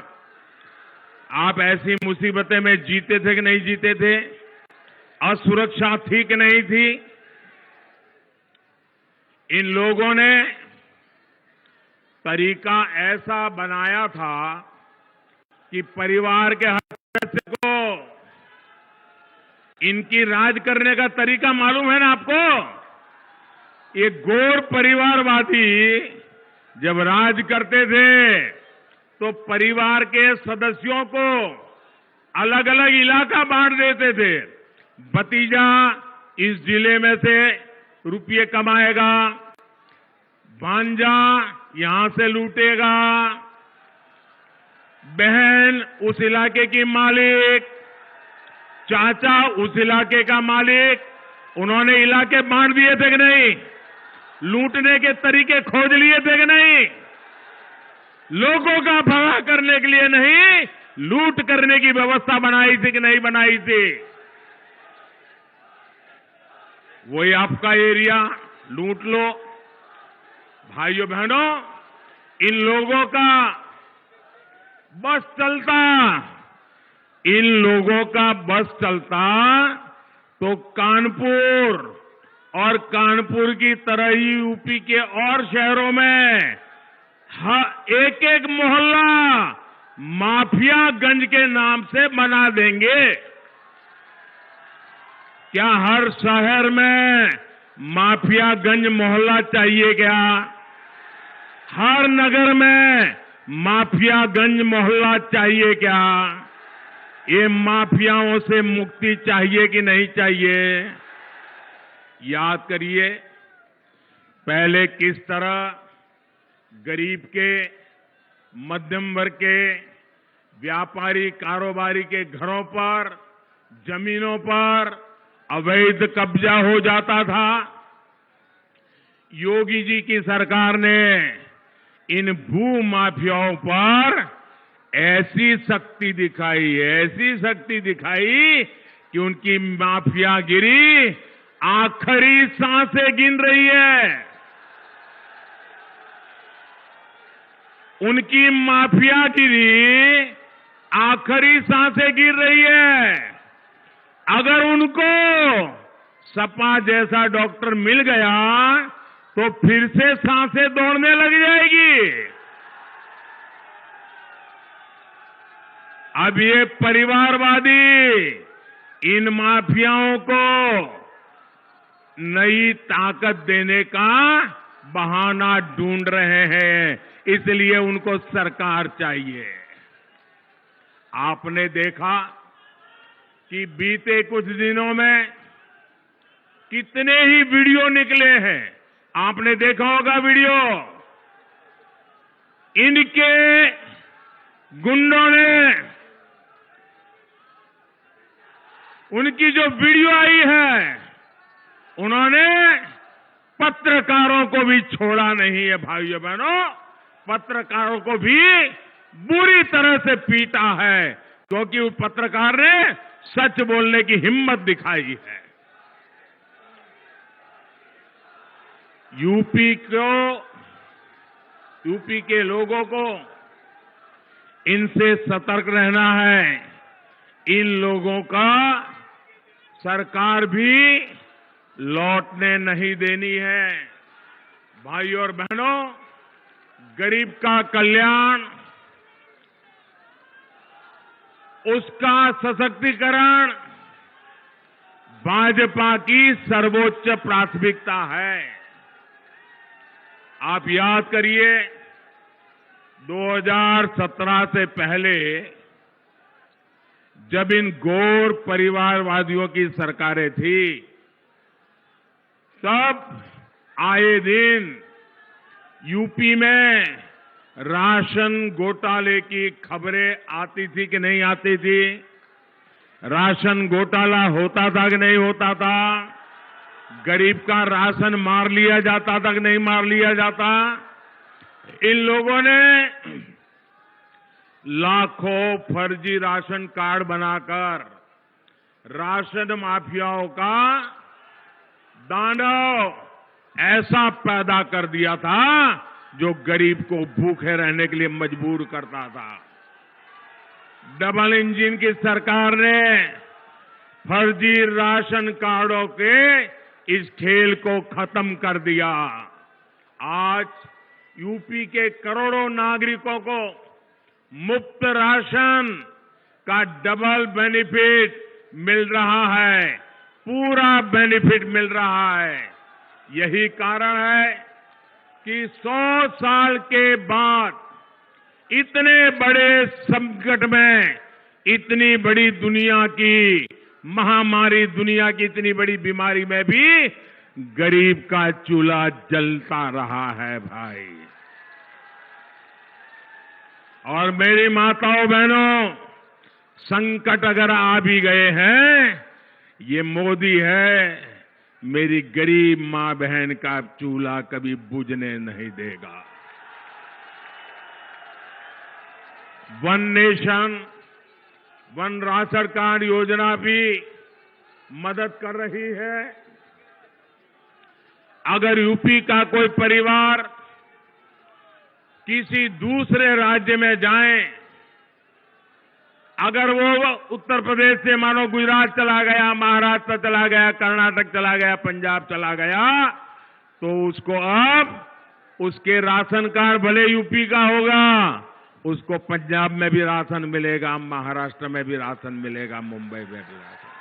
आप ऐसी मुसीबतें में जीते थे कि नहीं जीते थे? असुरक्षा थी कि नहीं थी? इन लोगों ने तरीका ऐसा बनाया था कि परिवार के हर सदस्य को इनकी राज करने का तरीका मालूम है ना आपको? ये गोर परिवारवादी जब राज करते थे तो परिवार के सदस्यों को अलग अलग इलाका बांट देते थे। भतीजा इस जिले में से रुपये कमाएगा, भांजा यहां से लूटेगा, बहन उस इलाके की मालिक, चाचा उस इलाके का मालिक। उन्होंने इलाके बांट दिए थे कि नहीं? लूटने के तरीके खोज लिए थे कि नहीं? लोगों का भला करने के लिए नहीं, लूट करने की व्यवस्था बनाई थी कि नहीं बनाई थी? वही आपका एरिया लूट लो। भाइयों बहनों, इन लोगों का बस चलता, इन लोगों का बस चलता तो कानपुर और कानपुर की तरह ही यूपी के और शहरों में एक एक मोहल्ला माफियागंज के नाम से बना देंगे। क्या हर शहर में माफियागंज मोहल्ला चाहिए क्या? हर नगर में माफियागंज मोहल्ला चाहिए क्या? ये माफियाओं से मुक्ति चाहिए कि नहीं चाहिए? याद करिए पहले किस तरह गरीब के, मध्यम वर्ग के, व्यापारी कारोबारी के घरों पर, जमीनों पर अवैध कब्जा हो जाता था। योगी जी की सरकार ने इन भू माफियाओं पर ऐसी शक्ति दिखाई कि उनकी माफियागिरी आखिरी सांसें गिन रही है। उनकी माफियागिरी आखिरी सांसें गिर रही है। अगर उनको सपा जैसा डॉक्टर मिल गया तो फिर से सांसें दौड़ने लग जाएगी। अब ये परिवारवादी इन माफियाओं को नई ताकत देने का बहाना ढूंढ रहे हैं, इसलिए उनको सरकार चाहिए। आपने देखा कि बीते कुछ दिनों में कितने ही वीडियो निकले हैं। आपने देखा होगा वीडियो, इनके गुंडों ने उनकी जो वीडियो आई है, उन्होंने पत्रकारों को भी छोड़ा नहीं है। भाइयों बहनों, पत्रकारों को भी बुरी तरह से पीटा है, क्योंकि उस पत्रकार ने सच बोलने की हिम्मत दिखाई है। यूपी के लोगों को इनसे सतर्क रहना है। इन लोगों का सरकार भी लौटने नहीं देनी है। भाइयों और बहनों, गरीब का कल्याण, उसका सशक्तिकरण भाजपा की सर्वोच्च प्राथमिकता है। आप याद करिए, 2017 से पहले जब इन गौर परिवारवादियों की सरकारें थी, तब आए दिन यूपी में राशन घोटाले की खबरें आती थी कि नहीं आती थी? राशन घोटाला होता था कि नहीं होता था? गरीब का राशन मार लिया जाता था कि नहीं मार लिया जाता? इन लोगों ने लाखों फर्जी राशन कार्ड बनाकर राशन माफियाओं का दानव ऐसा पैदा कर दिया था जो गरीब को भूखे रहने के लिए मजबूर करता था। डबल इंजन की सरकार ने फर्जी राशन कार्डों के इस खेल को खत्म कर दिया। आज यूपी के करोड़ों नागरिकों को मुफ्त राशन का डबल बेनिफिट मिल रहा है, पूरा बेनिफिट मिल रहा है। यही कारण है कि 100 साल के बाद इतने बड़े संकट में, इतनी बड़ी दुनिया की महामारी, दुनिया की इतनी बड़ी बीमारी में भी गरीब का चूल्हा जलता रहा है भाई। और मेरी माताओं बहनों, संकट अगर आ भी गए हैं, ये मोदी है, मेरी गरीब मां बहन का चूल्हा कभी बुझने नहीं देगा। One nation one ration card योजना भी मदद कर रही है। अगर यूपी का कोई परिवार किसी दूसरे राज्य में जाए, अगर वो उत्तर प्रदेश से मानो गुजरात चला गया, महाराष्ट्र चला गया, कर्नाटक चला गया, पंजाब चला गया, तो उसको अब उसके राशन कार्ड भले यूपी का होगा, उसको पंजाब में भी राशन मिलेगा, महाराष्ट्र में भी राशन मिलेगा, मुंबई में भी राशन।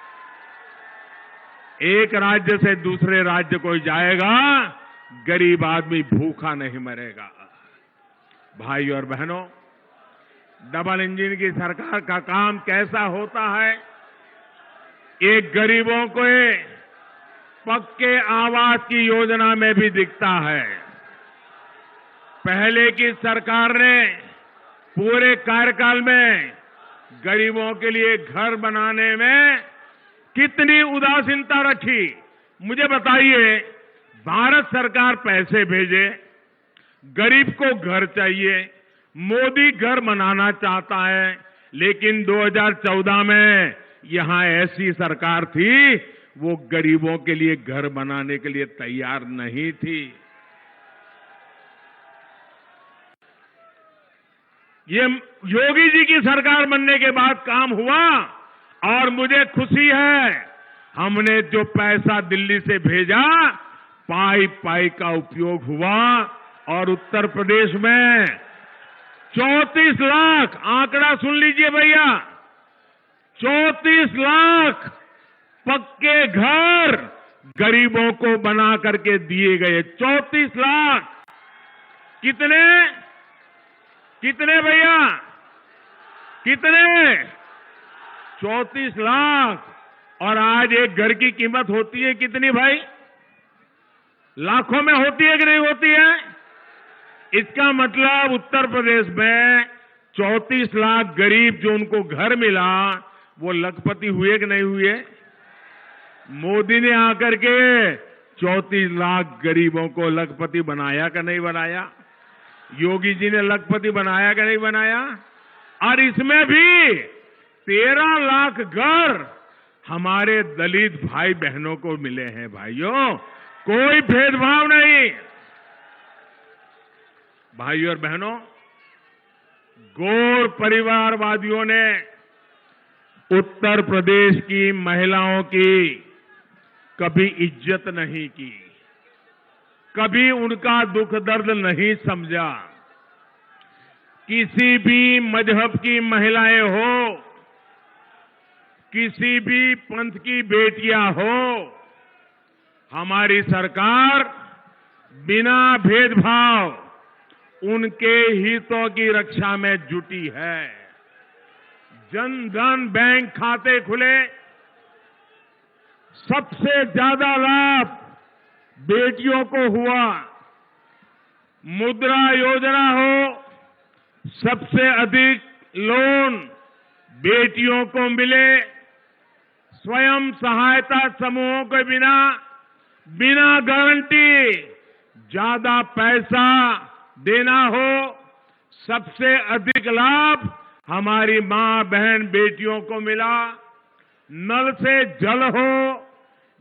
एक राज्य से दूसरे राज्य कोई जाएगा, गरीब आदमी भूखा नहीं मरेगा। भाई और बहनों, डबल इंजन की सरकार का काम कैसा होता है? एक गरीबों को पक्के आवास की योजना में भी दिखता है। पहले की सरकार ने पूरे कार्यकाल में गरीबों के लिए घर बनाने में कितनी उदासीनता रखी। मुझे बताइए, भारत सरकार पैसे भेजे, गरीब को घर चाहिए, मोदी घर बनाना चाहता है, लेकिन 2014 में यहां ऐसी सरकार थी, वो गरीबों के लिए घर बनाने के लिए तैयार नहीं थी। ये योगी जी की सरकार बनने के बाद काम हुआ और मुझे खुशी है, हमने जो पैसा दिल्ली से भेजा, पाई पाई का उपयोग हुआ और उत्तर प्रदेश में 34 लाख, आंकड़ा सुन लीजिए भैया, 34 लाख पक्के घर गरीबों को बना करके दिए गए। 34 लाख। कितने कितने भैया, कितने? 34 लाख। और आज एक घर की कीमत होती है कितनी भाई? लाखों में होती है कि नहीं होती है? इसका मतलब उत्तर प्रदेश में 34 लाख गरीब जो उनको घर मिला, वो लखपति हुए कि नहीं हुए? मोदी ने आकर के 34 लाख गरीबों को लखपति बनाया कि नहीं बनाया? योगी जी ने लखपति बनाया कि नहीं बनाया? और इसमें भी 13 लाख घर हमारे दलित भाई बहनों को मिले हैं। भाइयों, कोई भेदभाव नहीं। भाइयों और बहनों, गौर परिवारवादियों ने उत्तर प्रदेश की महिलाओं की कभी इज्जत नहीं की, कभी उनका दुख दर्द नहीं समझा। किसी भी मजहब की महिलाएं हो, किसी भी पंथ की बेटियां हो, हमारी सरकार बिना भेदभाव उनके हितों की रक्षा में जुटी है। जन धन बैंक खाते खुले, सबसे ज्यादा लाभ बेटियों को हुआ। मुद्रा योजना हो, सबसे अधिक लोन बेटियों को मिले। स्वयं सहायता समूहों के बिना गारंटी ज्यादा पैसा देना हो, सबसे अधिक लाभ हमारी मां बहन बेटियों को मिला। नल से जल हो,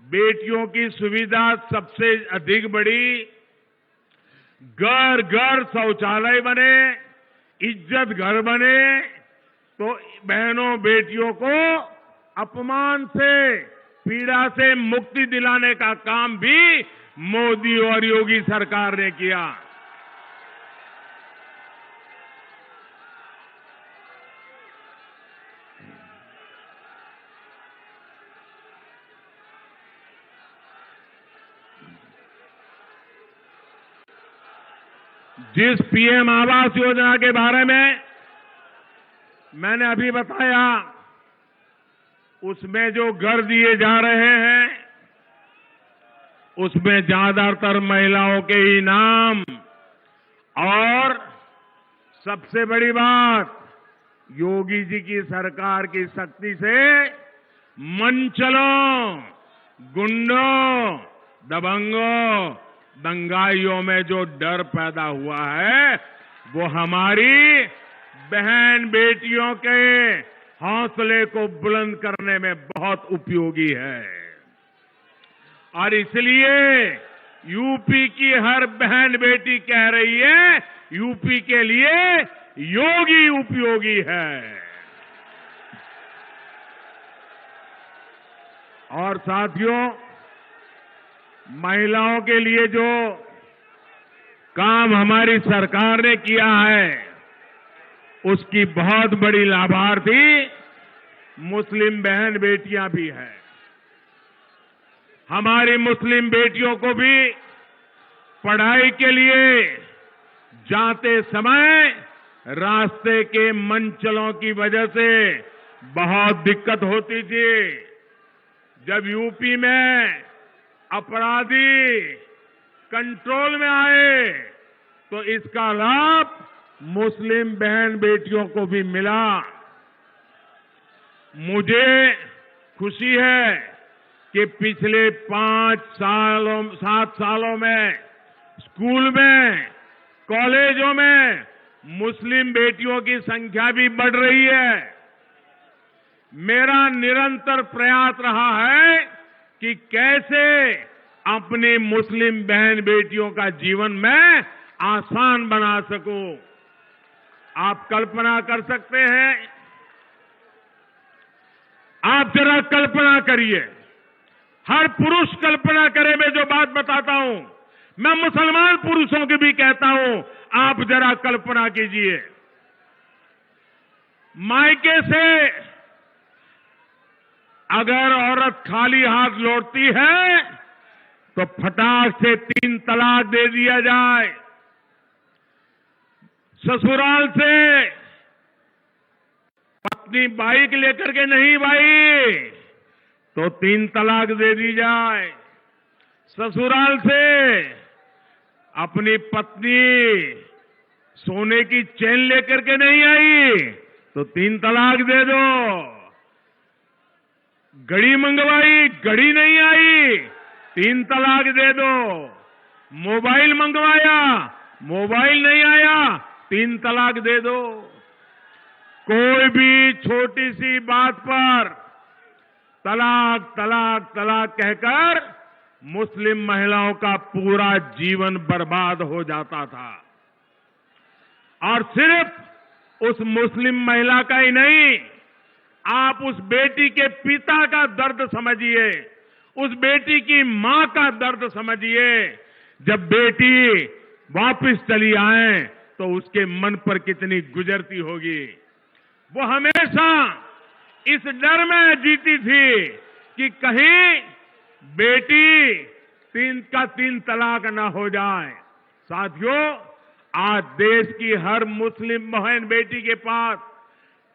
बेटियों की सुविधा सबसे अधिक बढ़ी। घर घर शौचालय बने, इज्जत घर बने, तो बहनों बेटियों को अपमान से, पीड़ा से मुक्ति दिलाने का काम भी मोदी और योगी सरकार ने किया। जिस पीएम आवास योजना के बारे में मैंने अभी बताया, उसमें जो घर दिए जा रहे हैं, उसमें ज्यादातर महिलाओं के ही नाम, और सबसे बड़ी बात, योगी जी की सरकार की शक्ति से मनचलों, गुंडों, दबंगों, दंगाइयों में जो डर पैदा हुआ है, वो हमारी बहन बेटियों के हौसले को बुलंद करने में बहुत उपयोगी है। और इसलिए यूपी की हर बहन बेटी कह रही है, यूपी के लिए योगी उपयोगी है। और साथियों, महिलाओं के लिए जो काम हमारी सरकार ने किया है, उसकी बहुत बड़ी लाभार्थी मुस्लिम बहन बेटियां भी हैं। हमारी मुस्लिम बेटियों को भी पढ़ाई के लिए जाते समय रास्ते के मनचलों की वजह से बहुत दिक्कत होती थी। जब यूपी में अपराधी कंट्रोल में आए, तो इसका लाभ मुस्लिम बहन बेटियों को भी मिला। मुझे खुशी है कि पिछले 7 सालों में स्कूल में, कॉलेजों में मुस्लिम बेटियों की संख्या भी बढ़ रही है। मेरा निरंतर प्रयास रहा है कि कैसे अपनी मुस्लिम बहन बेटियों का जीवन मैं आसान बना सकूं। आप कल्पना कर सकते हैं, आप जरा कल्पना करिए, हर पुरुष कल्पना करे। मैं जो बात बताता हूं, मैं मुसलमान पुरुषों की भी कहता हूं, आप जरा कल्पना कीजिए, मायके से अगर औरत खाली हाथ लौटती है, तो फटाक से 3 तलाक दे दिया जाए। ससुराल से पत्नी बाइक लेकर के नहीं भाई, तो 3 तलाक दे दी जाए। ससुराल से अपनी पत्नी सोने की चेन लेकर के नहीं आई, तो 3 तलाक दे दो। घड़ी मंगवाई, घड़ी नहीं आई, 3 तलाक दे दो। मोबाइल मंगवाया, मोबाइल नहीं आया, 3 तलाक दे दो। कोई भी छोटी सी बात पर तलाक तलाक तलाक कहकर मुस्लिम महिलाओं का पूरा जीवन बर्बाद हो जाता था। और सिर्फ उस मुस्लिम महिला का ही नहीं, आप उस बेटी के पिता का दर्द समझिए, उस बेटी की मां का दर्द समझिए। जब बेटी वापस चली आए, तो उसके मन पर कितनी गुजरती होगी। वो हमेशा इस डर में जीती थी कि कहीं बेटी तीन तलाक न हो जाए। साथियों, आज देश की हर मुस्लिम बहन बेटी के पास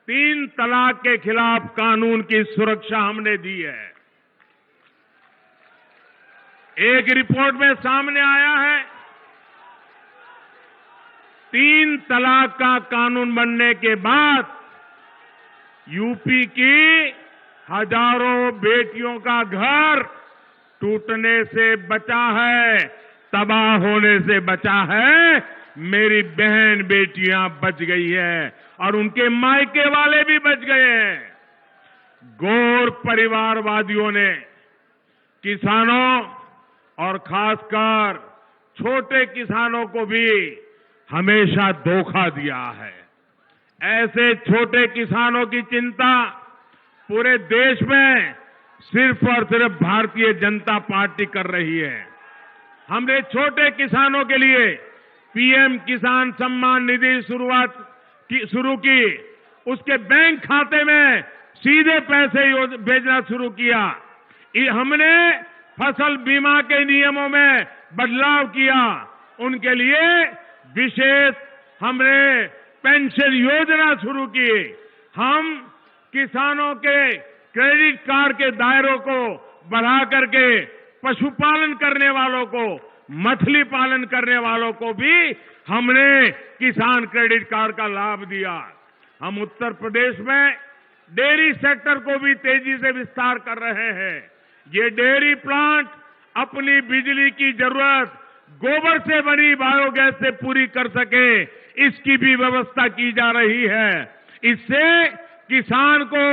3 तलाक के खिलाफ कानून की सुरक्षा हमने दी है। एक रिपोर्ट में सामने आया है 3 तलाक का कानून बनने के बाद यूपी की हजारों बेटियों का घर टूटने से बचा है, तबाह होने से बचा है। मेरी बहन बेटियां बच गई है और उनके मायके वाले भी बच गए हैं। गौर परिवारवादियों ने किसानों और खासकर छोटे किसानों को भी हमेशा धोखा दिया है। ऐसे छोटे किसानों की चिंता पूरे देश में सिर्फ और सिर्फ भारतीय जनता पार्टी कर रही है। हमने छोटे किसानों के लिए पीएम किसान सम्मान निधि शुरू की। उसके बैंक खाते में सीधे पैसे भेजना शुरू किया। हमने फसल बीमा के नियमों में बदलाव किया। उनके लिए विशेष हमने पेंशन योजना शुरू की। हम किसानों के क्रेडिट कार्ड के दायरों को बढ़ा करके पशुपालन करने वालों को, मछली पालन करने वालों को भी हमने किसान क्रेडिट कार्ड का लाभ दिया। हम उत्तर प्रदेश में डेयरी सेक्टर को भी तेजी से विस्तार कर रहे हैं। ये डेयरी प्लांट अपनी बिजली की जरूरत गोबर से बनी बायोगैस से पूरी कर सके, इसकी भी व्यवस्था की जा रही है। इससे किसान को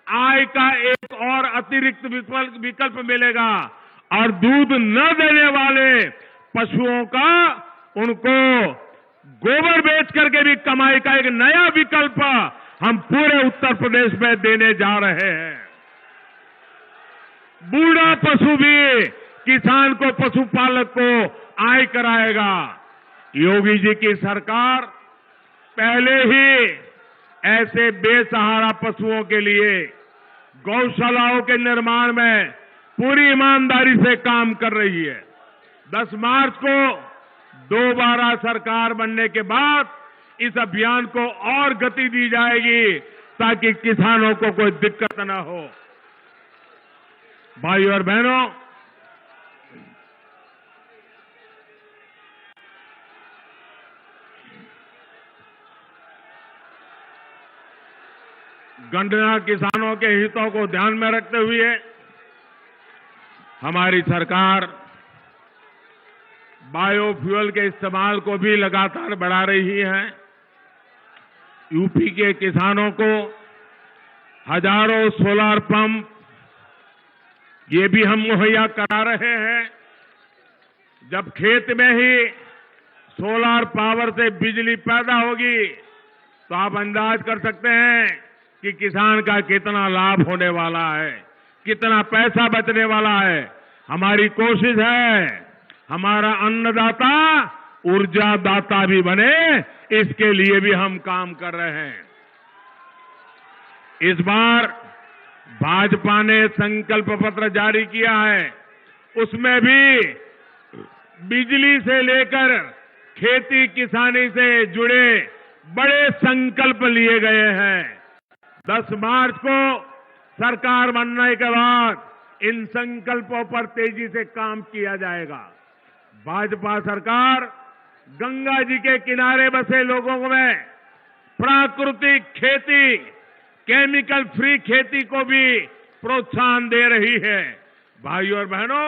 आय का एक और अतिरिक्त विकल्प मिलेगा और दूध न देने वाले पशुओं का उनको गोबर बेच करके भी कमाई का एक नया विकल्प हम पूरे उत्तर प्रदेश में देने जा रहे हैं। बूढ़ा पशु भी किसान को, पशुपालक को आय कराएगा। योगी जी की सरकार पहले ही ऐसे बेसहारा पशुओं के लिए गौशालाओं के निर्माण में पूरी ईमानदारी से काम कर रही है। 10 मार्च को दोबारा सरकार बनने के बाद इस अभियान को और गति दी जाएगी ताकि किसानों को कोई दिक्कत न हो। भाइयों और बहनों, गन्ना किसानों के हितों को ध्यान में रखते हुए हमारी सरकार बायोफ्यूल के इस्तेमाल को भी लगातार बढ़ा रही है। यूपी के किसानों को हजारों सोलर पंप ये भी हम मुहैया करा रहे हैं। जब खेत में ही सोलर पावर से बिजली पैदा होगी तो आप अंदाज कर सकते हैं कि किसान का कितना लाभ होने वाला है, कितना पैसा बचने वाला है। हमारी कोशिश है हमारा अन्नदाता ऊर्जा दाता भी बने, इसके लिए भी हम काम कर रहे हैं। इस बार भाजपा ने संकल्प पत्र जारी किया है, उसमें भी बिजली से लेकर खेती किसानी से जुड़े बड़े संकल्प लिए गए हैं। 10 मार्च को सरकार बनने के बाद इन संकल्पों पर तेजी से काम किया जाएगा। भाजपा सरकार गंगा जी के किनारे बसे लोगों में प्राकृतिक खेती, केमिकल फ्री खेती को भी प्रोत्साहन दे रही है। भाइयों और बहनों,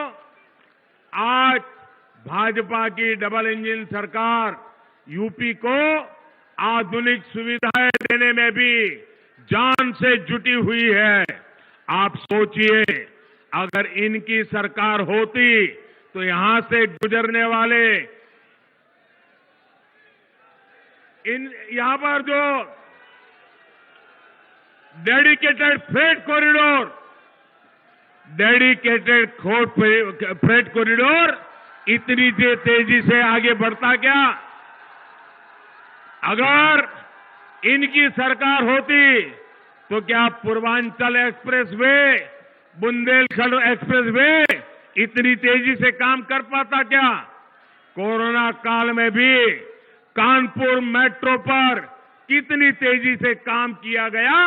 आज भाजपा की डबल इंजन सरकार यूपी को आधुनिक सुविधाएं देने में भी जान से जुटी हुई है। आप सोचिए, अगर इनकी सरकार होती तो यहां से गुजरने वाले यहां पर जो डेडिकेटेड फ्रेट कॉरिडोर इतनी तेजी से आगे बढ़ता क्या? अगर इनकी सरकार होती तो क्या पूर्वांचल एक्सप्रेसवे, बुंदेलखंड एक्सप्रेसवे इतनी तेजी से काम कर पाता क्या? कोरोना काल में भी कानपुर मेट्रो पर कितनी तेजी से काम किया गया,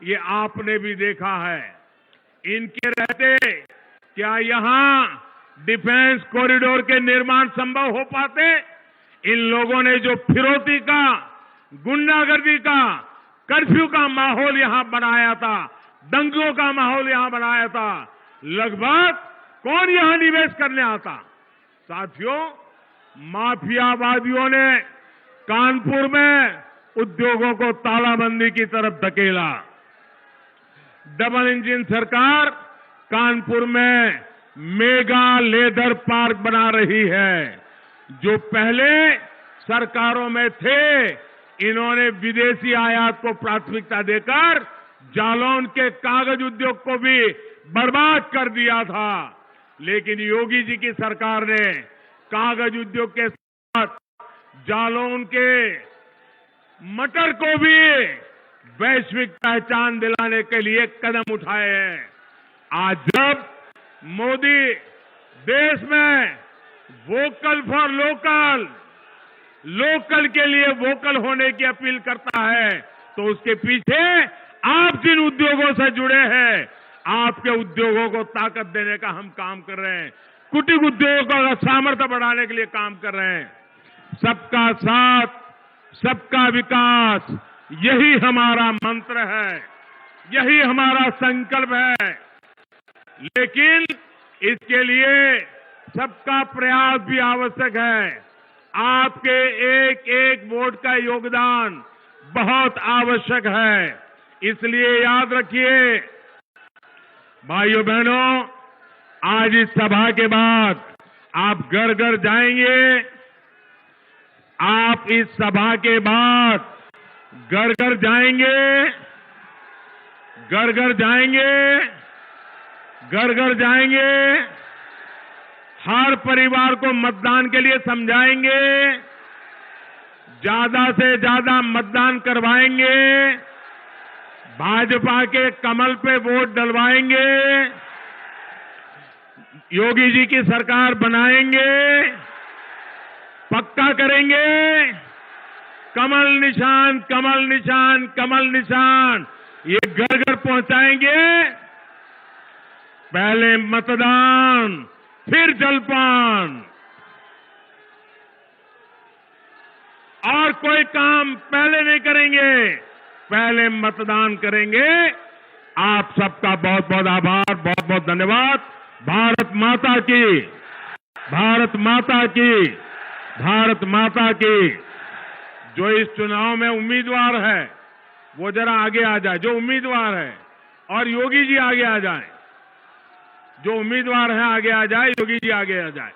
ये आपने भी देखा है। इनके रहते क्या यहां डिफेंस कॉरिडोर के निर्माण संभव हो पाते? इन लोगों ने जो फिरौती का, गुंडागर्दी का, कर्फ्यू का माहौल यहां बनाया था, दंगों का माहौल यहां बनाया था, लगभग कौन यहां निवेश करने आता? साथियों, माफियावादियों ने कानपुर में उद्योगों को तालाबंदी की तरफ धकेला। डबल इंजन सरकार कानपुर में मेगा लेदर पार्क बना रही है। जो पहले सरकारों में थे, इन्होंने विदेशी आयात को प्राथमिकता देकर जालौन के कागज उद्योग को भी बर्बाद कर दिया था। लेकिन योगी जी की सरकार ने कागज उद्योग के साथ जालौन के मटर को भी वैश्विक पहचान दिलाने के लिए कदम उठाए हैं। आज जब मोदी देश में वोकल फॉर लोकल, लोकल के लिए वोकल होने की अपील करता है, तो उसके पीछे आप जिन उद्योगों से जुड़े हैं, आपके उद्योगों को ताकत देने का हम काम कर रहे हैं। कुटीर उद्योगों का सामर्थ्य बढ़ाने के लिए काम कर रहे हैं। सबका साथ, सबका विकास, यही हमारा मंत्र है, यही हमारा संकल्प है। लेकिन इसके लिए सबका प्रयास भी आवश्यक है। आपके एक एक वोट का योगदान बहुत आवश्यक है। इसलिए याद रखिए भाइयों बहनों, आज इस सभा के बाद आप घर घर जाएंगे। आप इस सभा के बाद घर घर जाएंगे, घर घर जाएंगे, घर घर जाएंगे, हर परिवार को मतदान के लिए समझाएंगे, ज्यादा से ज्यादा मतदान करवाएंगे, भाजपा के कमल पे वोट डलवाएंगे, योगी जी की सरकार बनाएंगे, पक्का करेंगे। कमल निशान, कमल निशान, कमल निशान, ये घर घर पहुंचाएंगे। पहले मतदान, फिर जलपान, और कोई काम पहले नहीं करेंगे, पहले मतदान करेंगे। आप सबका बहुत बहुत आभार, बहुत बहुत धन्यवाद। भारत माता की, भारत माता की, भारत माता की। जो इस चुनाव में उम्मीदवार है वो जरा आगे आ जाए, जो उम्मीदवार है, और योगी जी आगे आ जाए। जो उम्मीदवार है आगे आ जाए, योगी जी आगे आ जाए।